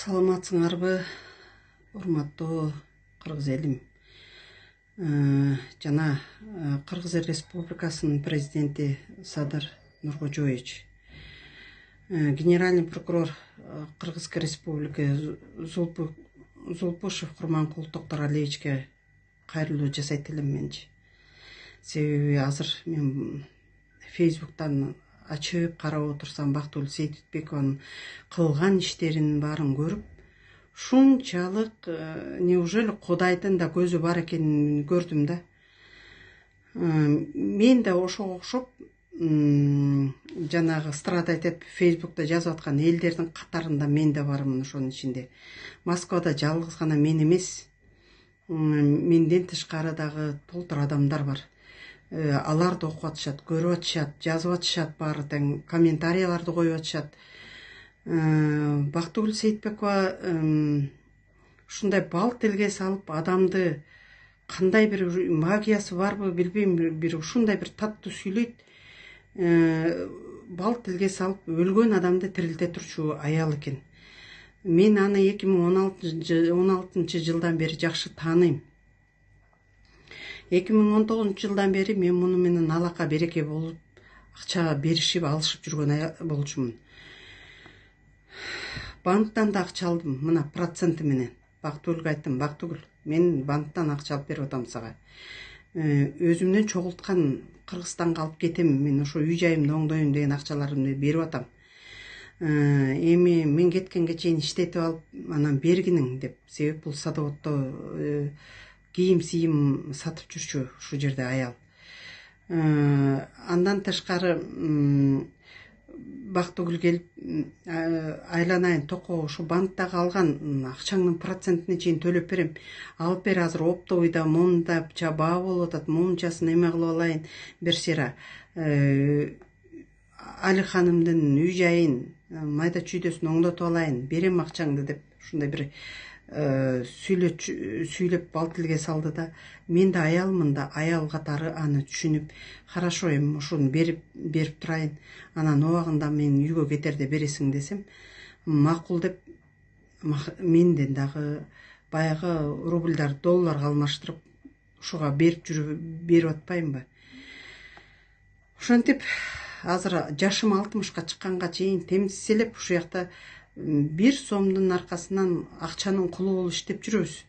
Саламатсыңарбы, урматтуу кыргыз элим. Жана Кыргыз Республикасынын президенти Садыр Нуркожоевич, генеральный прокурор Кыргызской республики Зулпушев Курманкул Токторалиевичке кайрылуу жасайт элем менчи. Себеби азыр мен Фейсбуктан ачып карап отурсам Бактыгүл Сейитбекованын кылган иштеринин баарын көрүп, шунчалык неужели Кудайдын да көзү бар экенин көрдүм да. Мен да ошого окшоп жанагы страдать этип Фейсбукта жазып аткан элдердин катарында мен да бармын ошонун ичинде. Москвада жалгыз гана мен эмес, менден тышкары дагы толтур адамдар бар. Алар да окуп атышат, көрүп атышат, жазып атышат, баары тең комментарийларды коюп атышат. Бактыгүл Сейитбекова ушундай бал тилге салып, адамды кандай бир магиясы барбы билбейм, бир ушундай бир таттуу сүйлөйт. Бал тилге салып өлгөн адамды тирилте турчу аял экен. Мен аны 2016 жылдан бери жакшы тааныйм. 2019 жылдан бери мен муну менен алака береке болуп, акча беришип, алышып жүргөн болчумун. Банктан да акча алдым, мына проценти менен. Бактыгүлгө айттым, Бактыгүл, мен банктан акча алып берип атам сага. Өзүмдөн чогулткан Кыргызстанга алып кетем, мен ошо үй жайымды оңдойм деген акчаларымды берип атам. Эми мен кеткенге чейин иштетип алып, анан бергиниң деп, себеп бул садоводдо кийим сатып жүрчү ушул жерде аял. Андан тышкары Бактыгүл келип, айланайын токо, ушу банктагы алган акчаңдын процентине чейин төлөп берем. Алып бер, азыр оптовыйда момунда баа болуп атат, момунчасын эме кылып алайын, бир сыйра. Али ханымдын үй жайын, майда чүйдөсүн оңдотуп алайын, берем акчаңды деп ушундай бир сүйлөп бал тилге салды да. Мен да аялмын да, аял катары аны түшүнүп, хорошо эми ушуну берип турайын, анан убагында мен үйгө кетерде бересиң десем, макул деп менден дагы баягы рубльдар долларга алмаштырып, ушуга берип атпаймынбы. Ошентип азыр жашым 60ка чыкканга чейин темселеп ушу жакта 1 сомдун аркасынан акчанын кулу болуп иштеп жүрөбүз.